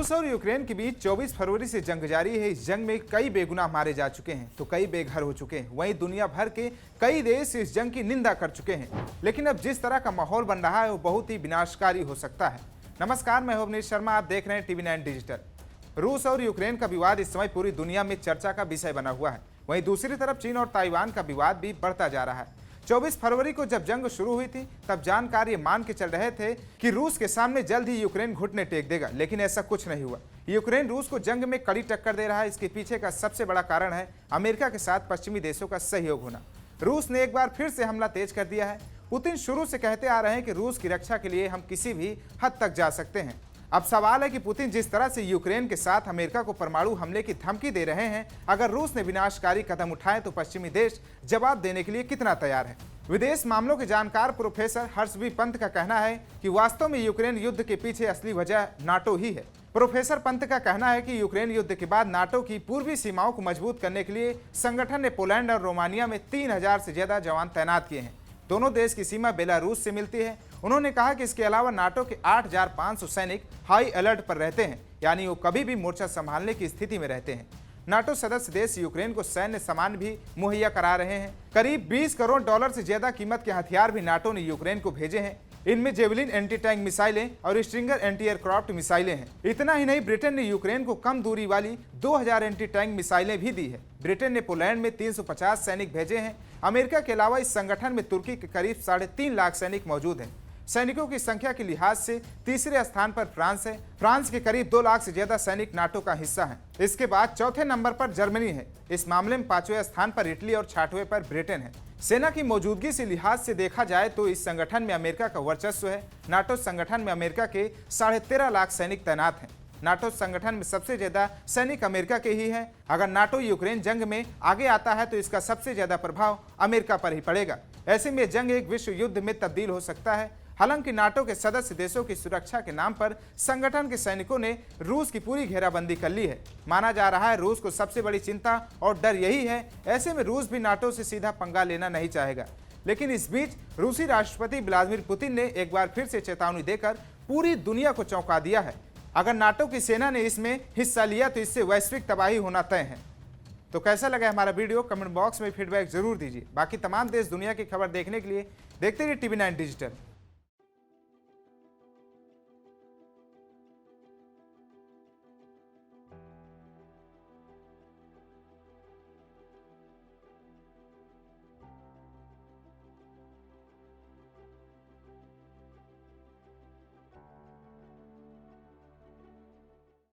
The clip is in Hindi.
रूस और यूक्रेन के बीच 24 फरवरी से जंग जारी है। इस जंग में कई बेगुनाह मारे जा चुके हैं तो कई बेघर हो चुके हैं। वहीं दुनिया भर के कई देश इस जंग की निंदा कर चुके हैं। लेकिन अब जिस तरह का माहौल बन रहा है वो बहुत ही विनाशकारी हो सकता है। नमस्कार, मैं अवनीश शर्मा, आप देख रहे हैं TV9 डिजिटल। रूस और यूक्रेन का विवाद इस समय पूरी दुनिया में चर्चा का विषय बना हुआ है। वहीं दूसरी तरफ चीन और ताइवान का विवाद भी बढ़ता जा रहा है। 24 फरवरी को जब जंग शुरू हुई थी तब जानकार ये मान के चल रहे थे कि रूस के सामने जल्द ही यूक्रेन घुटने टेक देगा, लेकिन ऐसा कुछ नहीं हुआ। यूक्रेन रूस को जंग में कड़ी टक्कर दे रहा है। इसके पीछे का सबसे बड़ा कारण है अमेरिका के साथ पश्चिमी देशों का सहयोग होना। रूस ने एक बार फिर से हमला तेज कर दिया है। पुतिन शुरू से कहते आ रहे हैं कि रूस की रक्षा के लिए हम किसी भी हद तक जा सकते हैं। अब सवाल है कि पुतिन जिस तरह से यूक्रेन के साथ अमेरिका को परमाणु हमले की धमकी दे रहे हैं, अगर रूस ने विनाशकारी कदम उठाए तो पश्चिमी देश जवाब देने के लिए कितना तैयार है। विदेश मामलों के जानकार प्रोफेसर हर्ष बी पंत का कहना है कि वास्तव में यूक्रेन युद्ध के पीछे असली वजह नाटो ही है। प्रोफेसर पंत का कहना है कि यूक्रेन युद्ध के बाद नाटो की पूर्वी सीमाओं को मजबूत करने के लिए संगठन ने पोलैंड और रोमानिया में 3000 से ज्यादा जवान तैनात किए हैं। दोनों देश की सीमा बेलारूस से मिलती है। उन्होंने कहा कि इसके अलावा नाटो के 8500 सैनिक हाई अलर्ट पर रहते हैं, यानी वो कभी भी मोर्चा संभालने की स्थिति में रहते हैं। नाटो सदस्य देश यूक्रेन को सैन्य सामान भी मुहैया करा रहे हैं। करीब 20 करोड़ डॉलर से ज्यादा कीमत के हथियार भी नाटो ने यूक्रेन को भेजे हैं। इनमें जेवलिन एंटी टैंक मिसाइलें और स्ट्रिंगर एंटी एयरक्राफ्ट मिसाइलें हैं। इतना ही नहीं, ब्रिटेन ने यूक्रेन को कम दूरी वाली 2000 एंटी टैंक मिसाइलें भी दी है। ब्रिटेन ने पोलैंड में 350 सैनिक भेजे हैं। अमेरिका के अलावा इस संगठन में तुर्की के करीब 3.5 लाख सैनिक मौजूद हैं। सैनिकों की संख्या के लिहाज से तीसरे स्थान पर फ्रांस है। फ्रांस के करीब 2 लाख से ज्यादा सैनिक नाटो का हिस्सा हैं। इसके बाद चौथे नंबर पर जर्मनी है। इस मामले में 5वें स्थान पर इटली और 6वें पर ब्रिटेन है। सेना की मौजूदगी से लिहाज से देखा जाए तो इस संगठन में अमेरिका का वर्चस्व है। नाटो संगठन में अमेरिका के 13.5 लाख सैनिक तैनात हैं। नाटो संगठन में सबसे ज्यादा सैनिक अमेरिका के ही हैं। अगर नाटो यूक्रेन जंग में आगे आता है तो इसका सबसे ज्यादा प्रभाव अमेरिका पर ही पड़ेगा। ऐसे में जंग एक विश्व युद्ध में तब्दील हो सकता है। हालांकि नाटो के सदस्य देशों की सुरक्षा के नाम पर संगठन के सैनिकों ने रूस की पूरी घेराबंदी कर ली है। माना जा रहा है रूस को सबसे बड़ी चिंता और डर यही है। ऐसे में रूस भी नाटो से सीधा पंगा लेना नहीं चाहेगा। लेकिन इस बीच रूसी राष्ट्रपति व्लादिमीर पुतिन ने एक बार फिर से चेतावनी देकर पूरी दुनिया को चौंका दिया है। अगर नाटो की सेना ने इसमें हिस्सा लिया तो इससे वैश्विक तबाही होना तय है। तो कैसा लगा हमारा वीडियो, कमेंट बॉक्स में फीडबैक जरूर दीजिए। बाकी तमाम देश दुनिया की खबर देखने के लिए देखते रहिए TV9 डिजिटल।